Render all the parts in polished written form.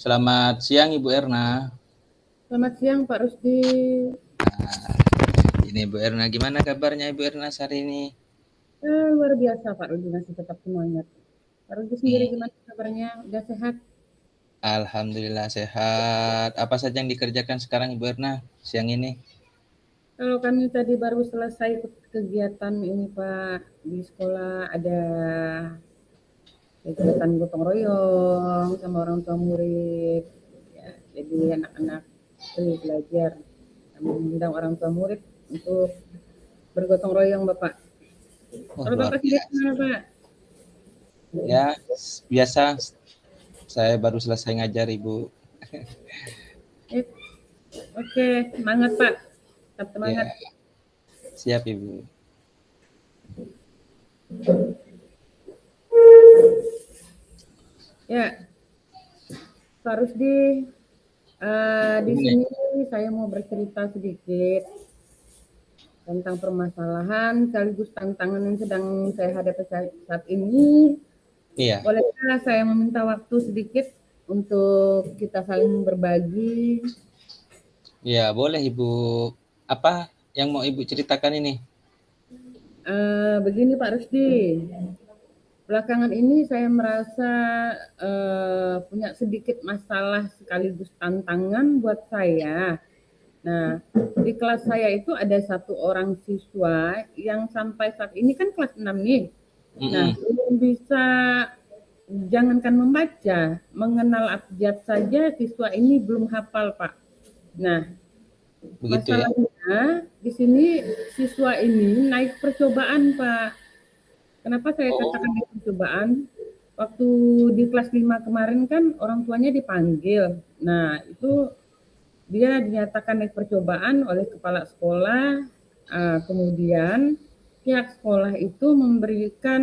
Selamat siang Ibu Erna. Selamat siang Pak Rusdi. Ini Bu Erna, gimana kabarnya Ibu Erna hari ini? Luar biasa Pak Rusdi, masih tetap semangat. Pak Rusdi sendiri gimana kabarnya? Udah sehat? Alhamdulillah sehat. Apa saja yang dikerjakan sekarang Ibu Erna siang ini? Kalau kami tadi baru selesai kegiatan ini Pak, di sekolah ada kegiatan gotong royong sama orang tua murid. Ya, jadi anak-anak perlu belajar. Kami mengundang orang tua murid untuk bergotong royong Bapak. Kalau Luar Bapak sendiri biasa. gimana Pak? Ya, biasa. Saya baru selesai ngajar Ibu. Oke, semangat Pak. Tetap semangat. Ya, siap Ibu. Ya, Pak Rusdi, di sini saya mau bercerita sedikit tentang permasalahan sekaligus tantangan yang sedang saya hadapi saat ini. Iya. Bolehkah saya meminta waktu sedikit untuk kita saling berbagi? Ya, boleh Ibu. Apa yang mau Ibu ceritakan ini? Begini Pak Rusdi, belakangan ini saya merasa punya sedikit masalah sekaligus tantangan buat saya. Nah, di kelas saya itu ada satu orang siswa yang sampai saat ini kan kelas 6 nih. Nah, belum bisa, jangankan membaca, mengenal abjad saja siswa ini belum hafal, Pak. Nah, Begitu ya. masalahnya di sini siswa ini naik percobaan, Pak. Kenapa saya katakan naik percobaan? Waktu di kelas 5 kemarin kan orang tuanya dipanggil. Nah, itu dia dinyatakan naik percobaan oleh kepala sekolah, kemudian pihak sekolah itu memberikan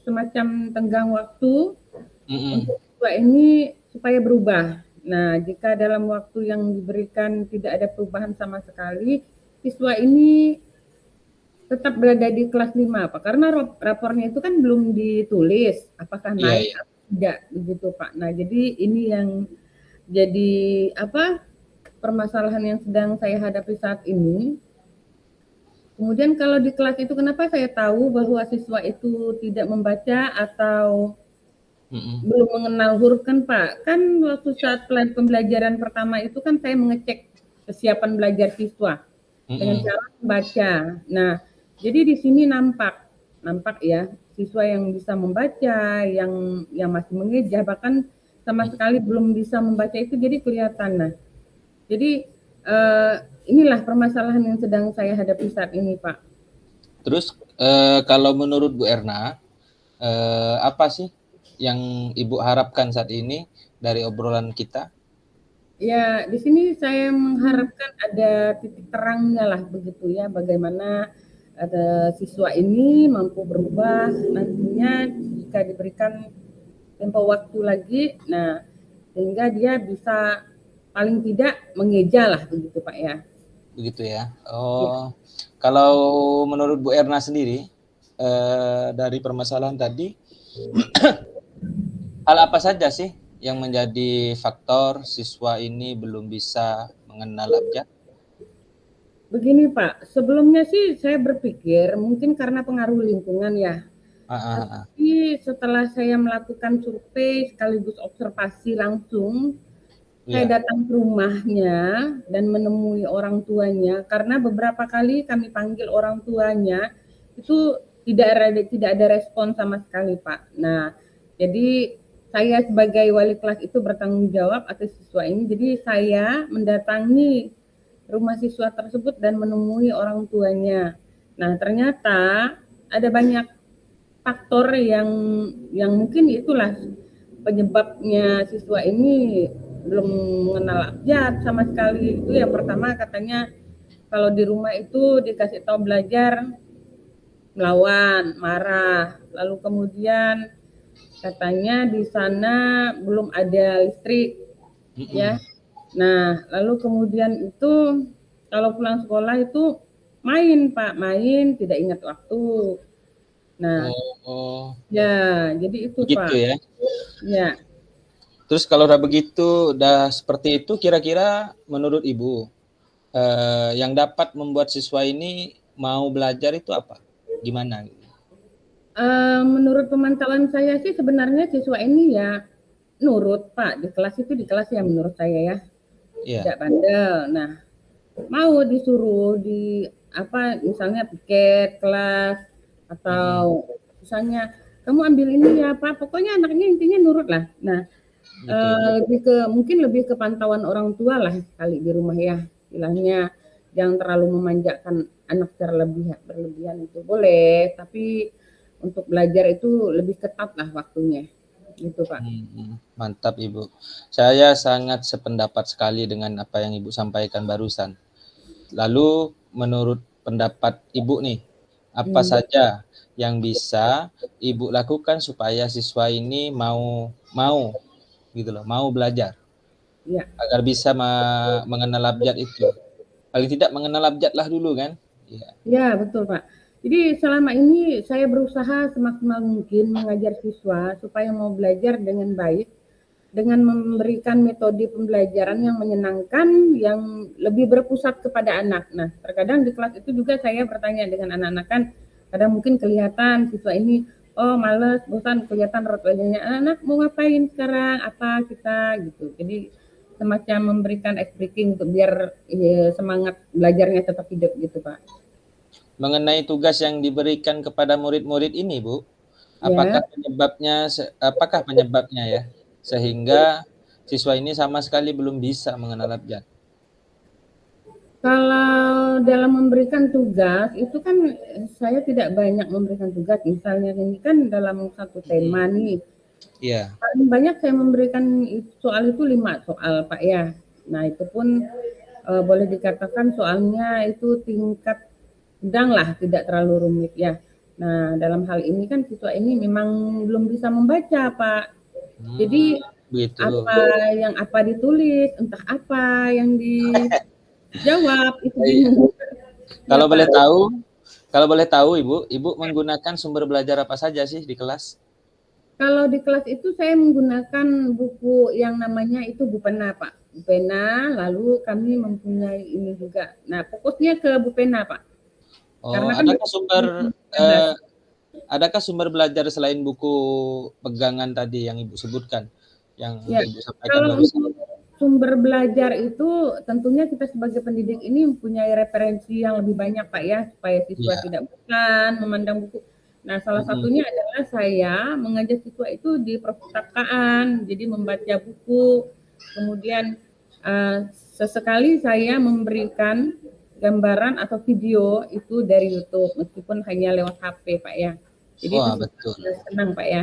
semacam tenggang waktu untuk siswa ini supaya berubah. Nah, jika dalam waktu yang diberikan tidak ada perubahan sama sekali, siswa ini tetap berada di kelas 5, Pak. Karena rapornya itu kan belum ditulis, apakah naik atau tidak, begitu, Pak. Nah, jadi ini yang jadi permasalahan yang sedang saya hadapi saat ini. Kemudian kalau di kelas itu kenapa saya tahu bahwa siswa itu tidak membaca atau belum mengenal huruf kan Pak? Kan waktu saat pembelajaran pertama itu kan saya mengecek kesiapan belajar siswa dengan cara membaca. Nah, jadi di sini nampak ya siswa yang bisa membaca, yang masih mengeja, bahkan sama sekali belum bisa membaca itu jadi kelihatan. Nah, jadi inilah permasalahan yang sedang saya hadapi saat ini, Pak. Terus kalau menurut Bu Erna, apa sih yang Ibu harapkan saat ini dari obrolan kita? Ya, di sini saya mengharapkan ada titik terangnya lah begitu ya, bagaimana ada siswa ini mampu berubah nantinya jika diberikan tempo waktu lagi, nah sehingga dia bisa paling tidak mengeja lah begitu Pak ya. Begitu ya. Oh, kalau menurut Bu Erna sendiri dari permasalahan tadi, hal apa saja sih yang menjadi faktor siswa ini belum bisa mengenal abjad? Begini Pak, sebelumnya sih saya berpikir mungkin karena pengaruh lingkungan ya. Tapi setelah saya melakukan survei sekaligus observasi langsung, saya datang ke rumahnya dan menemui orang tuanya karena beberapa kali kami panggil orang tuanya itu tidak ada respon sama sekali Pak. Nah, jadi saya sebagai wali kelas itu bertanggung jawab atas siswa ini. Jadi saya mendatangi rumah siswa tersebut dan menemui orang tuanya. Nah, ternyata ada banyak faktor yang mungkin itulah penyebabnya siswa ini belum mengenal abjad sama sekali. Itu yang pertama, katanya kalau di rumah itu dikasih tahu belajar melawan, marah, lalu kemudian katanya di sana belum ada listrik, ya. Nah, lalu kemudian itu kalau pulang sekolah itu main, Pak, main tidak ingat waktu. Nah, ya, jadi itu, begitu Pak. ya. Ya. Terus kalau udah begitu, udah seperti itu, kira-kira menurut Ibu, yang dapat membuat siswa ini mau belajar itu apa? Gimana? Menurut pemantauan saya sih sebenarnya siswa ini ya nurut, Pak. Di kelas itu di kelas ya menurut saya ya. Tidak bandel. Nah, mau disuruh di apa misalnya piket kelas atau misalnya kamu ambil ini ya Pak, pokoknya anaknya intinya nurut lah. Nah, mungkin lebih ke pantauan orang tua lah kali di rumah ya, istilahnya jangan terlalu memanjakan anak berlebihan itu boleh, tapi untuk belajar itu lebih ketat lah waktunya, gitu Pak. Mantap Ibu. Saya sangat sependapat sekali dengan apa yang Ibu sampaikan barusan. Lalu menurut pendapat Ibu nih, apa saja yang bisa Ibu lakukan supaya siswa ini mau gitu loh, mau belajar, ya. Agar bisa mengenal abjad itu. Paling tidak mengenal abjad lah dulu kan? Ya betul Pak. Jadi selama ini saya berusaha semaksimal mungkin mengajar siswa supaya mau belajar dengan baik, dengan memberikan metode pembelajaran yang menyenangkan, yang lebih berpusat kepada anak. Nah, terkadang di kelas itu juga saya bertanya dengan anak-anak kan, kadang mungkin kelihatan siswa ini, oh males, bosan, kelihatan root wajahnya, anak mau ngapain sekarang, apa kita gitu. Jadi semacam memberikan ice breaking untuk biar semangat belajarnya tetap hidup gitu Pak. Mengenai tugas yang diberikan kepada murid-murid ini, Bu, Ya. apakah penyebabnya ya, sehingga siswa ini sama sekali belum bisa mengenal abjad? Kalau dalam memberikan tugas, itu kan saya tidak banyak memberikan tugas. Misalnya ini kan dalam satu tema nih. Iya. Paling banyak saya memberikan soal itu 5 soal, Pak ya. Nah, itu pun boleh dikatakan soalnya itu tingkat sedang lah, tidak terlalu rumit ya. Nah, dalam hal ini kan siswa ini memang belum bisa membaca, Pak. Jadi apa ditulis, entah apa yang dijawab itu bingung. Kalau boleh tahu Ibu menggunakan sumber belajar apa saja sih di kelas? Kalau di kelas itu saya menggunakan buku yang namanya itu Bupena, Pak. Bupena, lalu kami mempunyai ini juga. Nah, fokusnya ke Bupena, Pak. Karena kan adakah sumber belajar selain buku pegangan tadi yang Ibu sebutkan? Yang Ibu sampaikan barusan? Sumber belajar itu tentunya kita sebagai pendidik ini mempunyai referensi yang lebih banyak Pak ya, supaya siswa tidak bosan memandang buku. Nah, salah satunya adalah saya mengajak siswa itu di perpustakaan, jadi membaca buku, kemudian sesekali saya memberikan gambaran atau video itu dari YouTube, meskipun hanya lewat HP Pak ya. Jadi itu betul. Senang Pak ya.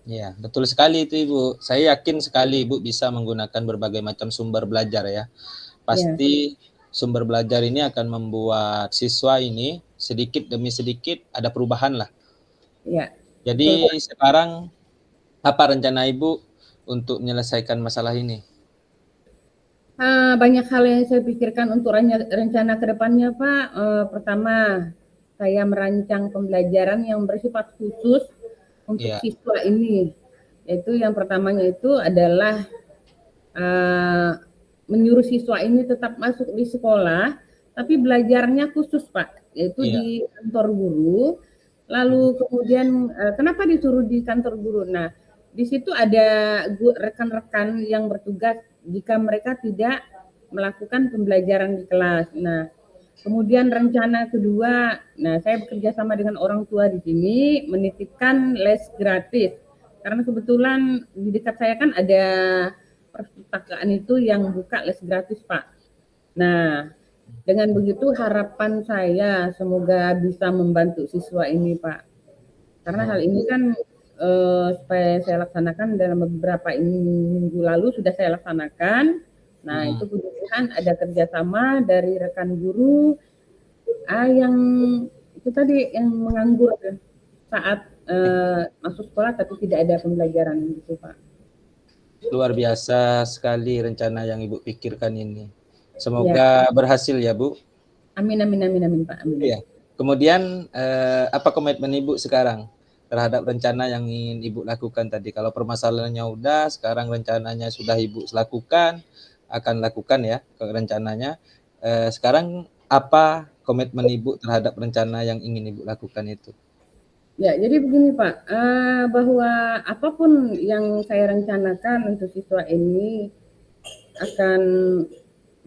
Ya, betul sekali itu Ibu. Saya yakin sekali Ibu bisa menggunakan berbagai macam sumber belajar ya. Pasti sumber belajar ini akan membuat siswa ini sedikit demi sedikit ada perubahan lah. Ya. Jadi sekarang apa rencana Ibu untuk menyelesaikan masalah ini? Banyak hal yang saya pikirkan untuk rencana ke depannya Pak. Pertama, saya merancang pembelajaran yang bersifat khusus untuk siswa ini. Yaitu yang pertamanya itu adalah menyuruh siswa ini tetap masuk di sekolah, tapi belajarnya khusus Pak, yaitu di kantor guru. Lalu kemudian kenapa disuruh di kantor guru? Nah, di situ ada rekan-rekan yang bertugas jika mereka tidak melakukan pembelajaran di kelas. Nah, kemudian rencana kedua, nah saya bekerja sama dengan orang tua di sini menitipkan les gratis. Karena kebetulan di dekat saya kan ada perpustakaan itu yang buka les gratis, Pak. Nah, dengan begitu harapan saya semoga bisa membantu siswa ini, Pak. Karena hal ini kan supaya saya laksanakan dalam beberapa minggu lalu sudah saya laksanakan. Nah, itu puji Tuhan ada kerjasama dari rekan guru yang itu tadi yang menganggur saat masuk sekolah tapi tidak ada pembelajaran gitu Pak. Luar biasa sekali rencana yang Ibu pikirkan ini. Semoga berhasil ya Bu. Amin amin amin amin Pak. Amin. Iya. Kemudian apa komitmen Ibu sekarang terhadap rencana yang ingin Ibu lakukan tadi? Kalau permasalahannya udah, sekarang rencananya sudah Ibu lakukan, akan lakukan ya rencananya. Sekarang apa komitmen Ibu terhadap rencana yang ingin Ibu lakukan itu? Ya, jadi begini Pak, bahwa apapun yang saya rencanakan untuk siswa ini akan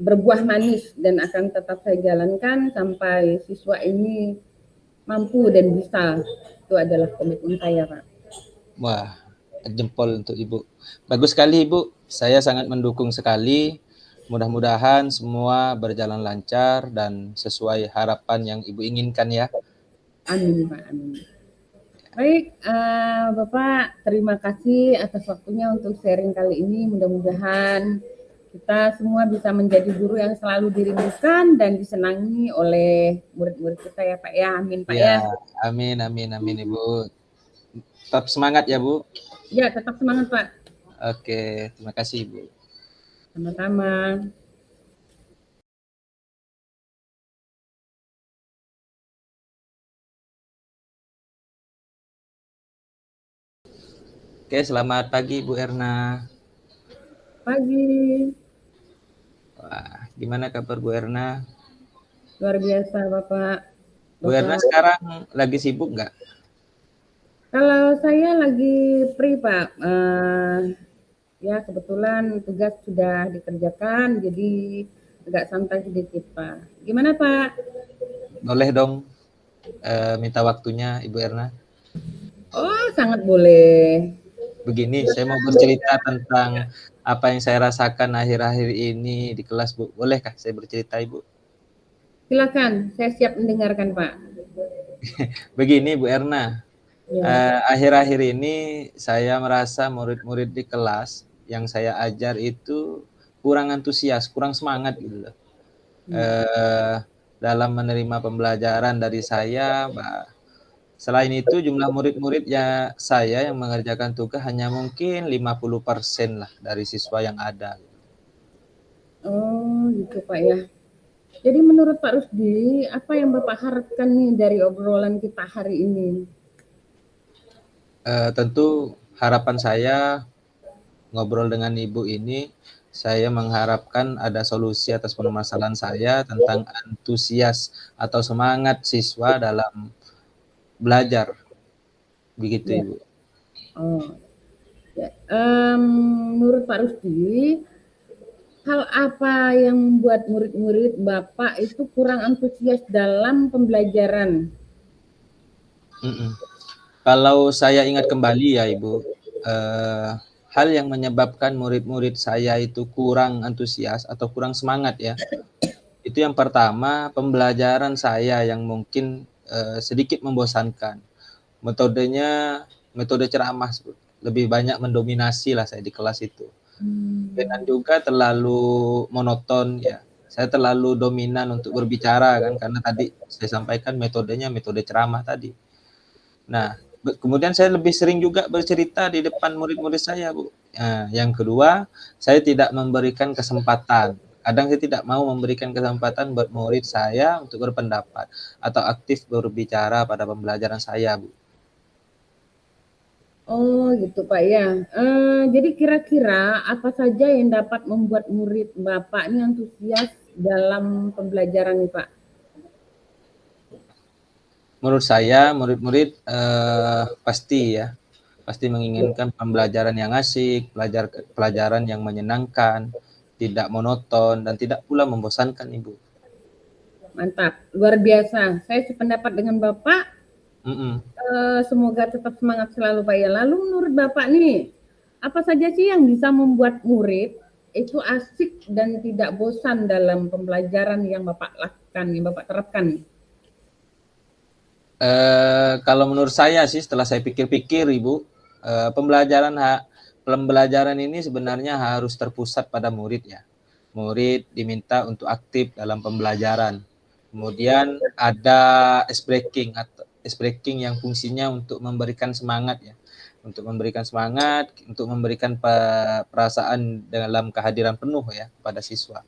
berbuah manis dan akan tetap saya jalankan sampai siswa ini mampu dan bisa. Itu adalah komitmen saya Pak. Wah, jempol untuk Ibu. Bagus sekali Ibu, saya sangat mendukung sekali. Mudah-mudahan semua berjalan lancar dan sesuai harapan yang Ibu inginkan ya. Amin Pak, amin. Baik, Bapak, terima kasih atas waktunya untuk sharing kali ini. Mudah-mudahan kita semua bisa menjadi guru yang selalu dirindukan dan disenangi oleh murid-murid kita ya Pak ya. Amin Pak ya. Amin, amin, amin Ibu. Tetap semangat ya Bu. Ya, tetap semangat Pak. Oke, terima kasih Ibu. Sama-sama. Oke, selamat pagi Bu Erna. Pagi. Wah, gimana kabar Bu Erna? Luar biasa Bapak. Bu Erna sekarang lagi sibuk nggak? Kalau saya lagi free Pak. Ya kebetulan tugas sudah dikerjakan, jadi agak santai sedikit Pak. Gimana Pak? Boleh dong minta waktunya Ibu Erna? Oh, sangat boleh. Begini, saya mau bercerita tentang apa yang saya rasakan akhir-akhir ini di kelas, Bu. Bolehkah saya bercerita, Ibu? Silakan, saya siap mendengarkan, Pak. Begini, Bu Erna. Akhir-akhir ini saya merasa murid-murid di kelas yang saya ajar itu kurang antusias, kurang semangat gitu loh. Dalam menerima pembelajaran dari saya, Mbak. Selain itu jumlah murid-murid ya saya yang mengerjakan tugas hanya mungkin 50% lah dari siswa yang ada. Oh gitu Pak ya. Jadi menurut Pak Rusdi, apa yang Bapak harapkan nih dari obrolan kita hari ini? Tentu harapan saya ngobrol dengan Ibu ini, saya mengharapkan ada solusi atas permasalahan saya tentang antusias atau semangat siswa dalam belajar. Begitu Ya. Ibu. Oh. Ya. Menurut Pak Rusdi, hal apa yang membuat murid-murid Bapak itu kurang antusias dalam pembelajaran? Kalau saya ingat kembali ya Ibu, hal yang menyebabkan murid-murid saya itu kurang antusias atau kurang semangat ya, itu yang pertama pembelajaran saya yang mungkin sedikit membosankan. Metodenya metode ceramah lebih banyak mendominasi lah saya di kelas itu. Dan juga terlalu monoton ya. Saya terlalu dominan untuk berbicara kan karena tadi saya sampaikan metodenya metode ceramah tadi. Nah, kemudian saya lebih sering juga bercerita di depan murid-murid saya, Bu. Nah, yang kedua, saya tidak memberikan kesempatan. Kadang saya tidak mau memberikan kesempatan buat murid saya untuk berpendapat atau aktif berbicara pada pembelajaran saya, Bu. Oh gitu Pak ya. Jadi kira-kira apa saja yang dapat membuat murid Bapak ini antusias dalam pembelajaran nih Pak? Menurut saya murid-murid pasti menginginkan pembelajaran yang asik, pelajaran yang menyenangkan, tidak monoton dan tidak pula membosankan, Ibu. Mantap, luar biasa. Saya sependapat dengan Bapak. Semoga tetap semangat selalu Pak ya. Lalu menurut Bapak nih, apa saja sih yang bisa membuat murid itu asik dan tidak bosan dalam pembelajaran yang Bapak lakukan, yang Bapak terapkan? Kalau menurut saya sih setelah saya pikir-pikir Ibu, pembelajaran ini sebenarnya harus terpusat pada murid ya. Murid diminta untuk aktif dalam pembelajaran. Kemudian ada ice breaking yang fungsinya untuk memberikan semangat ya. Untuk memberikan semangat, untuk memberikan perasaan dalam kehadiran penuh ya kepada siswa.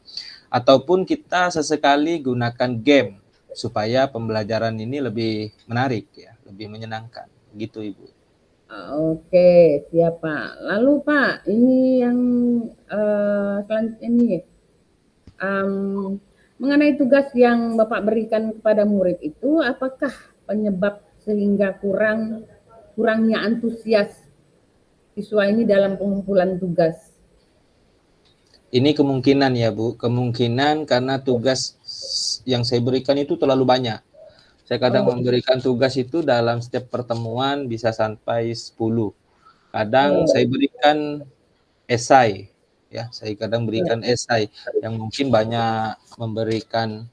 Ataupun kita sesekali gunakan game supaya pembelajaran ini lebih menarik ya, lebih menyenangkan. Gitu Ibu. Oke, siap Pak. Lalu Pak, ini yang selanjutnya ini mengenai tugas yang Bapak berikan kepada murid itu, apakah penyebab sehingga kurangnya antusias siswa ini dalam pengumpulan tugas? Ini kemungkinan ya Bu, kemungkinan karena tugas yang saya berikan itu terlalu banyak. Saya kadang memberikan tugas itu dalam setiap pertemuan bisa sampai 10. Kadang saya berikan esai, ya, saya kadang berikan esai yang mungkin banyak memberikan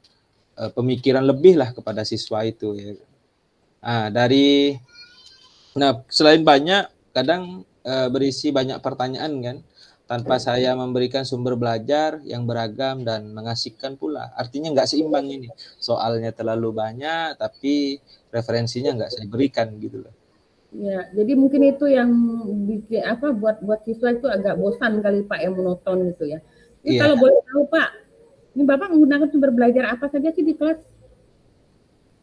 pemikiran lebih lah kepada siswa itu ya. Nah, selain banyak, kadang berisi banyak pertanyaan kan, tanpa saya memberikan sumber belajar yang beragam dan mengasihkan pula. Artinya nggak seimbang ini. Soalnya terlalu banyak, tapi referensinya nggak saya berikan gitu loh. Ya, jadi mungkin itu yang bikin buat siswa itu agak bosan kali Pak, yang monoton gitu ya. Jadi kalau boleh tahu Pak, ini Bapak menggunakan sumber belajar apa saja sih di kelas?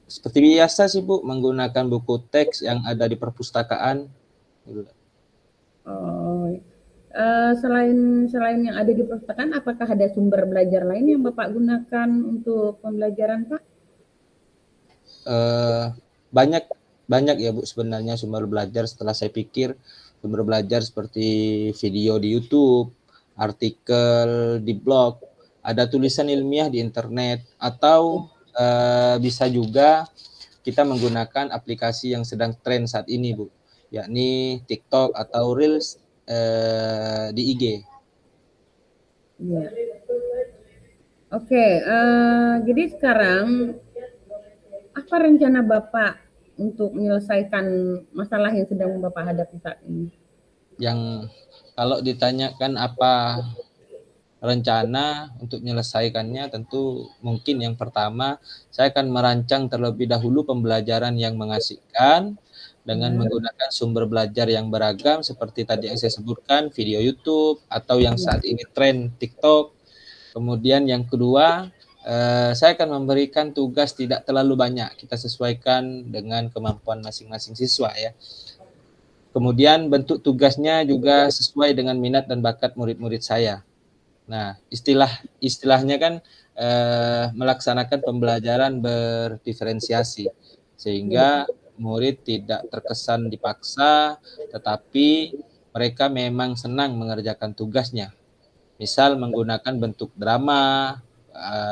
Seperti biasa sih Bu, menggunakan buku teks yang ada di perpustakaan. Gitu. Selain yang ada di perpustakaan, apakah ada sumber belajar lain yang Bapak gunakan untuk pembelajaran Pak? Banyak ya Bu sebenarnya sumber belajar. Setelah saya pikir, sumber belajar seperti video di YouTube, artikel di blog, ada tulisan ilmiah di internet, atau bisa juga kita menggunakan aplikasi yang sedang tren saat ini Bu, yakni TikTok atau Reels di IG. Ya. Oke, jadi sekarang apa rencana Bapak untuk menyelesaikan masalah yang sedang Bapak hadapi saat ini? Yang kalau ditanyakan apa rencana untuk menyelesaikannya, tentu mungkin yang pertama saya akan merancang terlebih dahulu pembelajaran yang mengasihkan dengan menggunakan sumber belajar yang beragam seperti tadi yang saya sebutkan, video YouTube atau yang saat ini tren TikTok. Kemudian yang kedua, saya akan memberikan tugas tidak terlalu banyak, kita sesuaikan dengan kemampuan masing-masing siswa ya. Kemudian bentuk tugasnya juga sesuai dengan minat dan bakat murid-murid saya. Nah, istilahnya kan melaksanakan pembelajaran berdiferensiasi sehingga murid tidak terkesan dipaksa, tetapi mereka memang senang mengerjakan tugasnya. Misal menggunakan bentuk drama,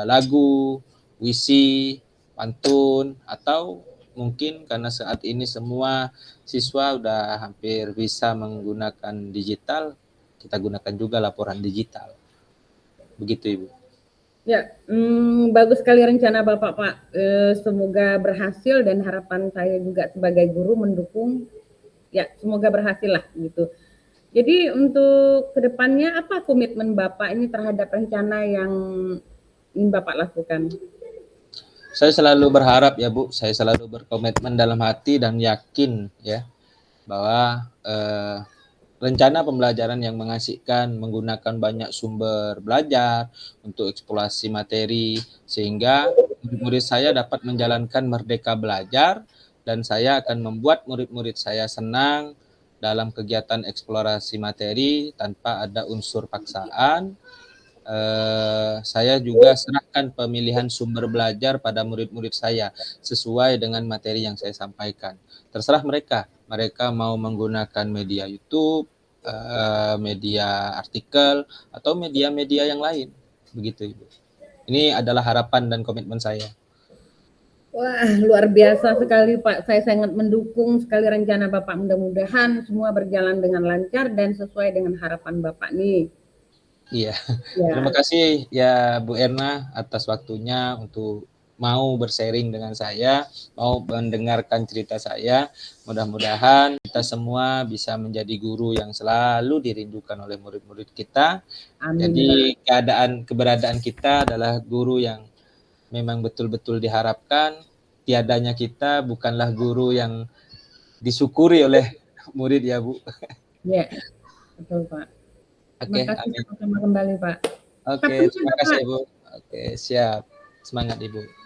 lagu, puisi, pantun, atau mungkin karena saat ini semua siswa udah hampir bisa menggunakan digital, kita gunakan juga laporan digital. Begitu Ibu. Ya, bagus sekali rencana Bapak Pak. Semoga berhasil dan harapan saya juga sebagai guru mendukung. Ya, semoga berhasil lah gitu. Jadi untuk kedepannya apa komitmen Bapak ini terhadap rencana yang ingin Bapak lakukan? Saya selalu berharap ya Bu, saya selalu berkomitmen dalam hati dan yakin ya bahwa rencana pembelajaran yang mengasihkan, menggunakan banyak sumber belajar untuk eksplorasi materi, sehingga murid-murid saya dapat menjalankan merdeka belajar, dan saya akan membuat murid-murid saya senang dalam kegiatan eksplorasi materi tanpa ada unsur paksaan. Saya juga serahkan pemilihan sumber belajar pada murid-murid saya sesuai dengan materi yang saya sampaikan. Terserah mereka mau menggunakan media YouTube, media artikel, atau media-media yang lain. Begitu Ibu. Ini adalah harapan dan komitmen saya. Wah, luar biasa sekali Pak. Saya sangat mendukung sekali rencana Bapak. Mudah-mudahan semua berjalan dengan lancar dan sesuai dengan harapan Bapak nih. Iya. Terima kasih ya Bu Erna atas waktunya untuk mau bersharing dengan saya, mau mendengarkan cerita saya. Mudah-mudahan kita semua bisa menjadi guru yang selalu dirindukan oleh murid-murid kita. Amin. Jadi keberadaan kita adalah guru yang memang betul-betul diharapkan tiadanya kita bukanlah guru yang disyukuri oleh murid ya Bu. Iya, betul Pak. Oke, Terima kasih amin. sama-sama kembali Pak. Oke, terima kasih Ibu. Oke, siap. Semangat Ibu.